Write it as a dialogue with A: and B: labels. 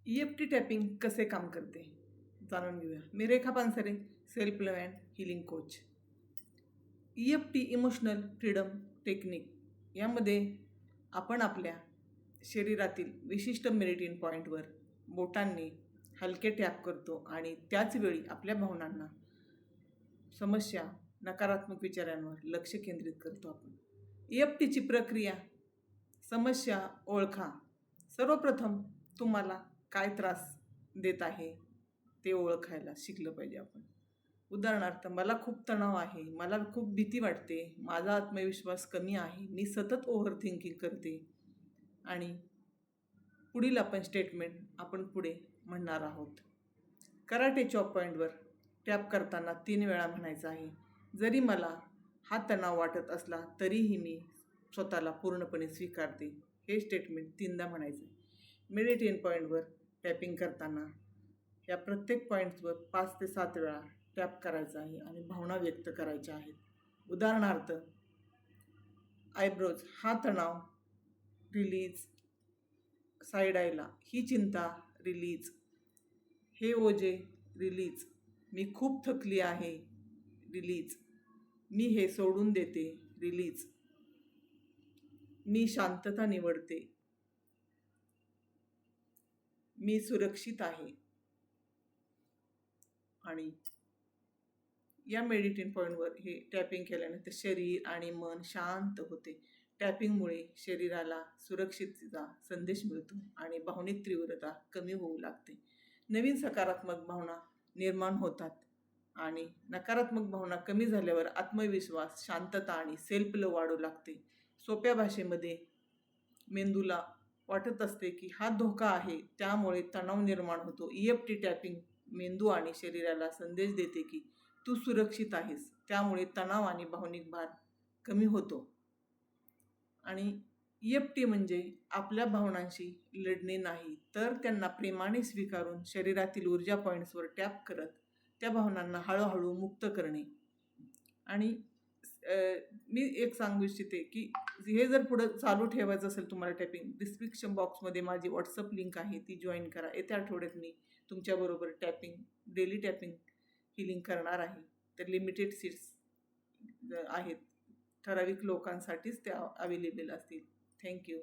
A: EFT tapping कसे काम करते जाणून घेऊया. मी Rekha Pansare, self love and healing coach. EFT emotional freedom technique यामध्ये आपण आपल्या शरीरातील विशिष्ट मेरिडियन पॉईंटवर बोटांनी हलके टॅप करतो आणि त्याच वेळी आपल्या भावनांना, समस्या, नकारात्मक विचारांवर लक्ष केंद्रित करतो. आपण EFTची प्रक्रिया. समस्या ओळखा. सर्वप्रथम तुम्हाला काय त्रास देत आहे ते ओळखायला शिकलं पाहिजे आपण. उदाहरणार्थ, मला खूप तणाव आहे, मला खूप भीती वाटते, माझा आत्मविश्वास कमी आहे, मी सतत ओव्हर थिंकिंग करते. आणि पुढील आपण स्टेटमेंट आपण पुढे म्हणणार आहोत. कराटे चॉप पॉईंटवर टॅप करताना 3 वेळा म्हणायचं आहे, जरी मला हा तणाव वाटत असला तरीही मी स्वतःला पूर्णपणे स्वीकारते. हे स्टेटमेंट 3दा म्हणायचं आहे. मेडिटेशन पॉईंटवर टॅपिंग करताना या प्रत्येक पॉईंट्सवर 5 ते 7 वेळा टॅप करायचा आहे आणि भावना व्यक्त करायच्या आहेत. उदाहरणार्थ, आयब्रोज, हा तणाव रिलीज. साईड आयला, ही चिंता रिलीज. हे ओझे रिलीज. मी खूप थकली आहे रिलीज. मी हे सोडून देते रिलीज. मी शांतता निवडते. मी सुरक्षित आहे. आणि या मेडिटेशन पॉईंटवर हे टॅपिंग केल्यानंतर शरीर आणि मन शांत होते. टॅपिंगमुळे शरीराला सुरक्षिततेचा संदेश मिळतो आणि भावनिक तीव्रता कमी होऊ लागते. नवीन सकारात्मक भावना निर्माण होतात आणि नकारात्मक भावना कमी झाल्यावर आत्मविश्वास, शांतता आणि सेल्फ लव्ह वाढू लागते. सोप्या भाषेमध्ये मेंदूला वाटत असते की हा धोका आहे, त्यामुळे तणाव निर्माण होतो. EFT टॅपिंग मेंदू आणि शरीराला संदेश देते की तू सुरक्षित आहेस, त्यामुळे तणाव आणि भावनिक भार कमी होतो. आणि EFT म्हणजे आपल्या भावनांशी लढणे नाही, तर त्यांना प्रेमाने स्वीकारून शरीरातील ऊर्जा पॉईंट्सवर टॅप करत त्या भावनांना हळूहळू मुक्त करणे. आणि मी एक सांगू इच्छिते की हे जर पुढं चालू ठेवायचं असेल तुम्हाला टॅपिंग, डिस्क्रिप्शन बॉक्समध्ये माझी व्हॉट्सअप लिंक आहे, ती जॉईन करा. येत्या आठवड्यात मी तुमच्याबरोबर डेली टॅपिंग हिलिंग करणार आहे. तर लिमिटेड सीट्स आहेत, ठराविक लोकांसाठीच त्या अवेलेबल असतील. थँक्यू.